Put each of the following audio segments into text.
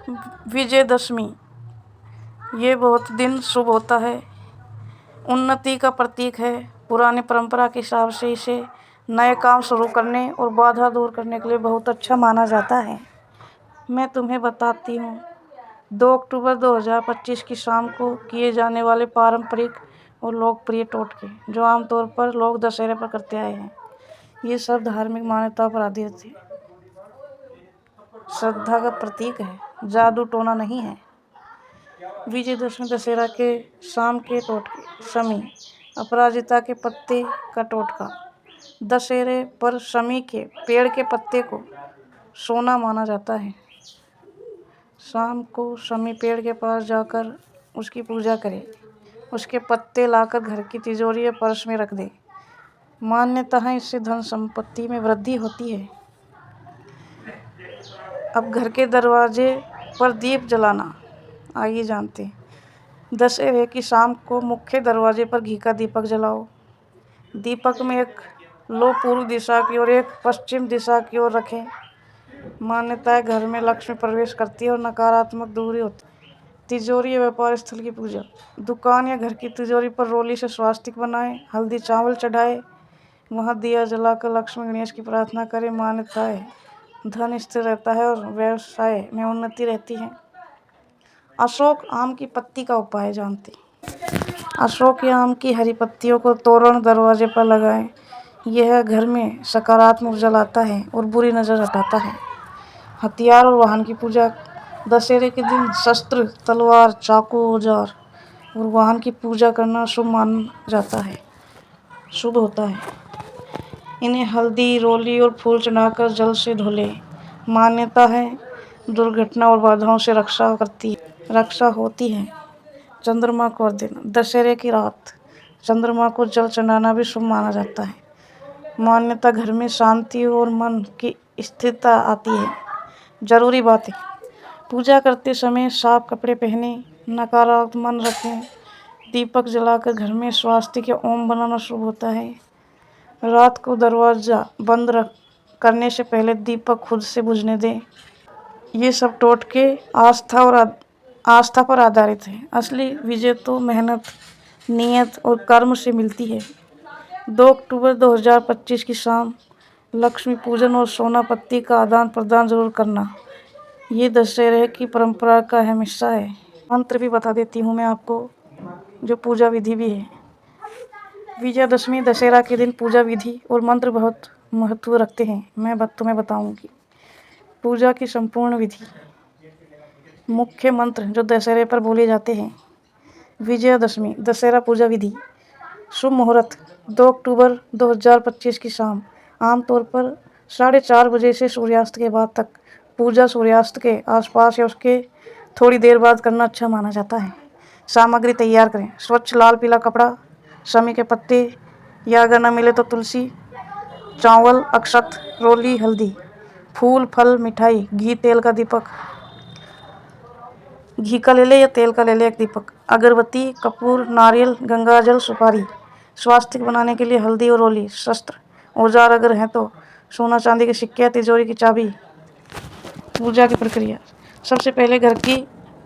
विजयदशमी ये बहुत दिन शुभ होता है, उन्नति का प्रतीक है। पुरानी परंपरा के हिसाब से इसे नए काम शुरू करने और बाधा दूर करने के लिए बहुत अच्छा माना जाता है। मैं तुम्हें बताती हूँ। 2 अक्टूबर 2025 की शाम को किए जाने वाले पारंपरिक और लोकप्रिय टोटके जो आमतौर पर लोग दशहरे पर करते आए हैं, ये सब धार्मिक मान्यता पर आधारित है। श्रद्धा का प्रतीक है, जादू टोना नहीं है। विजयदशमी दशहरा के शाम के टोटके। शमी, अपराजिता के पत्ते का टोटका। दशहरे पर शमी के पेड़ के पत्ते को सोना माना जाता है। शाम को शमी पेड़ के पास जाकर उसकी पूजा करें, उसके पत्ते लाकर घर की तिजोरी या पर्स में रख दें। मान्यता है इससे धन संपत्ति में वृद्धि होती है। अब घर के दरवाजे पर दीप जलाना, आइए जानते हैं। दशहरे की शाम को मुख्य दरवाजे पर घी का दीपक जलाओ। दीपक में एक लो पूर्व दिशा की ओर, एक पश्चिम दिशा की ओर रखें। मान्यता है घर में लक्ष्मी प्रवेश करती है और नकारात्मक दूरी होती है। तिजोरी या व्यापार स्थल की पूजा। दुकान या घर की तिजोरी पर रोली से स्वास्तिक बनाएं, हल्दी चावल चढ़ाएं, वहाँ दिया जलाकर लक्ष्मी गणेश की प्रार्थना करें। मान्यता है धन स्थिर रहता है और व्यवसाय में उन्नति रहती है। अशोक आम की पत्ती का उपाय जानते हैं। अशोक या आम की हरी पत्तियों को तोरण दरवाजे पर लगाएं। यह घर में सकारात्मक ऊर्जा लाता है और बुरी नज़र हटाता है। हथियार और वाहन की पूजा। दशहरे के दिन शस्त्र, तलवार, चाकू, औजार और वाहन की पूजा करना शुभ माना जाता है, शुभ होता है। इन्हें हल्दी, रोली और फूल चढ़ाकर जल से धो लें। मान्यता है दुर्घटना और बाधाओं से रक्षा होती है। चंद्रमा को अर्घ्य देना। दशहरे की रात चंद्रमा को जल चढ़ाना भी शुभ माना जाता है। मान्यता घर में शांति और मन की स्थिरता आती है। जरूरी बातें। पूजा करते समय साफ कपड़े पहने, नकारात्मक मन रखें। दीपक जलाकर घर में स्वास्तिक या ओम बनाना शुभ होता है। रात को दरवाज़ा बंद करने से पहले दीपक खुद से बुझने दें। ये सब टोटके आस्था पर आधारित है। असली विजय तो मेहनत, नियत और कर्म से मिलती है। 2 अक्टूबर 2025 की शाम लक्ष्मी पूजन और सोना पत्ती का आदान प्रदान जरूर करना। ये दशहरे की परंपरा का अहम हिस्सा है। मंत्र भी बता देती हूँ मैं आपको, जो पूजा विधि भी है। विजयदशमी दशहरा के दिन पूजा विधि और मंत्र बहुत महत्व रखते हैं। मैं तुम्हें बताऊंगी। पूजा की संपूर्ण विधि। मुख्य मंत्र जो दशहरे पर बोले जाते हैं। विजयदशमी दशहरा पूजा विधि। शुभ मुहूर्त 2 अक्टूबर 2025 की शाम, आमतौर पर 4:30 बजे से सूर्यास्त के बाद तक। पूजा सूर्यास्त के आसपास या उसके थोड़ी देर बाद करना अच्छा माना जाता है। सामग्री तैयार करें। स्वच्छ लाल पीला कपड़ा, शमी के पत्ते या अगर न मिले तो तुलसी, चावल, अक्षत, रोली, हल्दी, फूल, फल, मिठाई, घी तेल का दीपक, घी का ले ले या तेल का ले ले एक दीपक, अगरबत्ती, कपूर, नारियल, गंगाजल, सुपारी। स्वास्तिक बनाने के लिए हल्दी और रोली, शस्त्र, औजार अगर हैं तो सोना चांदी के सिक्के, तिजोरी की चाबी। पूजा की प्रक्रिया। सबसे पहले घर की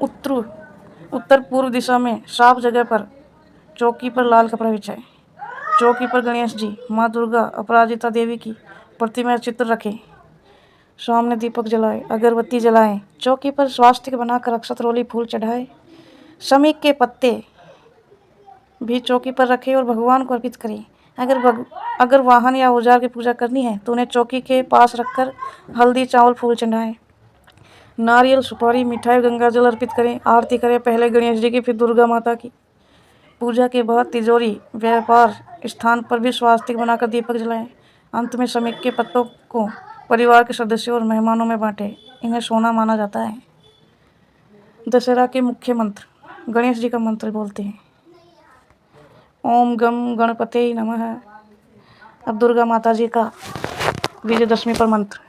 उत्तर पूर्व दिशा में साफ जगह पर चौकी पर लाल कपड़ा बिछाएं। चौकी पर गणेश जी, माँ दुर्गा, अपराजिता देवी की प्रतिमा चित्र रखें। सामने दीपक जलाएं, अगरबत्ती जलाएं। चौकी पर स्वास्तिक बनाकर अक्षत, रोली, फूल चढ़ाएं। शमी के पत्ते भी चौकी पर रखें और भगवान को अर्पित करें। अगर वाहन या औजार की पूजा करनी है तो उन्हें चौकी के पास रखकर हल्दी, चावल, फूल चढ़ाएं। नारियल, सुपारी, मिठाई, गंगाजल अर्पित करें। आरती करें, पहले गणेश जी की, फिर दुर्गा माता की। पूजा के बाद तिजोरी, व्यापार स्थान पर भी स्वास्तिक बनाकर दीपक जलाएं। अंत में शमी के पत्तों को परिवार के सदस्यों और मेहमानों में बांटें। इन्हें सोना माना जाता है। दशहरा के मुख्य मंत्र। गणेश जी का मंत्र बोलते हैं, ओम गम गणपते नमः। अब दुर्गा माता जी का विजयदशमी पर मंत्र,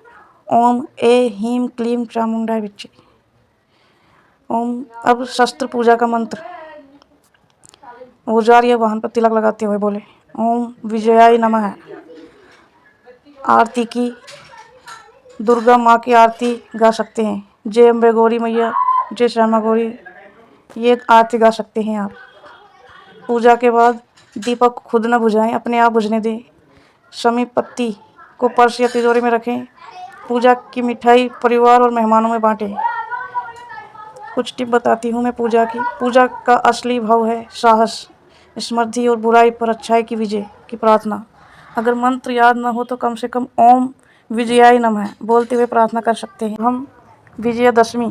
ओम ए ह्रीं क्लीं चामुंडाय विच्चे। ओम। अब शस्त्र पूजा का मंत्र। औजार या वाहन पर तिलक लगाते हुए बोले, ओम विजयाय नमः। आरती की, दुर्गा माँ की आरती गा सकते हैं। जय अम्बे गौरी मैया, जय श्यामा गौरी, ये आरती गा सकते हैं आप। पूजा के बाद दीपक को खुद न बुझाएं, अपने आप बुझने दें। शमी पत्ती को पर्स या तिजोरी में रखें। पूजा की मिठाई परिवार और मेहमानों में बांटें। कुछ टिप बताती हूँ मैं पूजा की। पूजा का असली भाव है साहस, समृद्धि और बुराई पर अच्छाई की विजय की प्रार्थना। अगर मंत्र याद न हो तो कम से कम ओम विजयाय नमः बोलते हुए प्रार्थना कर सकते हैं। हम विजयादशमी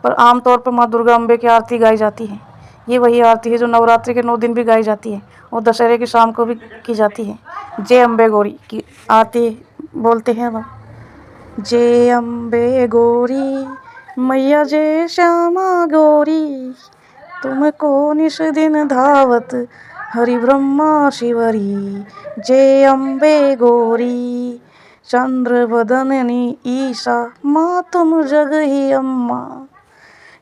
पर आमतौर पर माँ दुर्गा अम्बे की आरती गाई जाती है। ये वही आरती है जो नवरात्रि के 9 दिन भी गाई जाती है और दशहरे की शाम को भी की जाती है। जय अम्बे गौरी की आरती बोलते हैं हम। जय अम्बे गौरी मैया, जय श्यामा गौरी, तुमको निश दिन धावत हरि ब्रह्मा शिवरी। जय अम्बे गौरी चंद्र वदननी ईशा, माँ तुम जग ही अम्मा,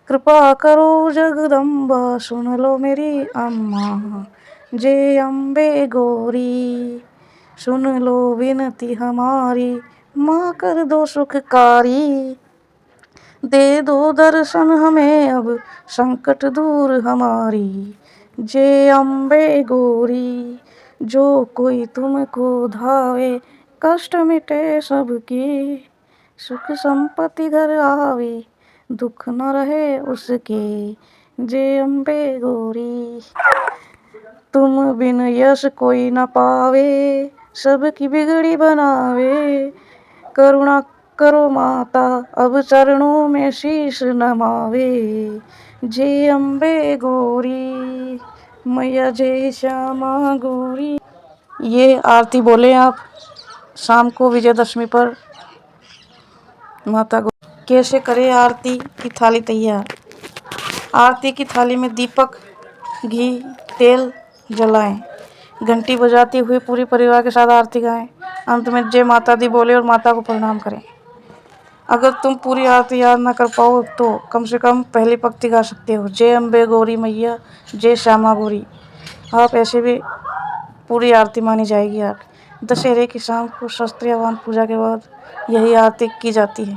कृपा करो जगदम्बा, सुन लो मेरी अम्मा। जय अम्बे गौरी सुन लो विनती हमारी, माँ कर दो सुखकारी, दे दो दर्शन हमें अब संकट दूर हमारी। जय अम्बे गौरी जो कोई तुमको धावे, कष्ट मिटे सबके, सुख संपत्ति घर आवे, दुख न रहे उसके। जय अम्बे गौरी तुम बिन यश कोई न पावे, सबकी बिगड़ी बनावे, करुणा करो माता अब चरणों में शीश नमावे। जय अम्बे गौरी मैया, जय श्यामा गौरी। ये आरती बोले आप शाम को विजयदशमी पर माता को। कैसे करें आरती की थाली तैयार। आरती की थाली में दीपक, घी, तेल जलाएं। घंटी बजाते हुए पूरे परिवार के साथ आरती गाएं। अंत में जय माता दी बोले और माता को प्रणाम करें। अगर तुम पूरी आरती याद ना कर पाओ तो कम से कम पहली पंक्ति गा सकते हो, जय अम्बे गौरी मैया, जय श्यामा गौरी। आप ऐसे भी पूरी आरती मानी जाएगी। आप दशहरे की शाम को शस्त्रीयवान पूजा के बाद यही आरती की जाती है।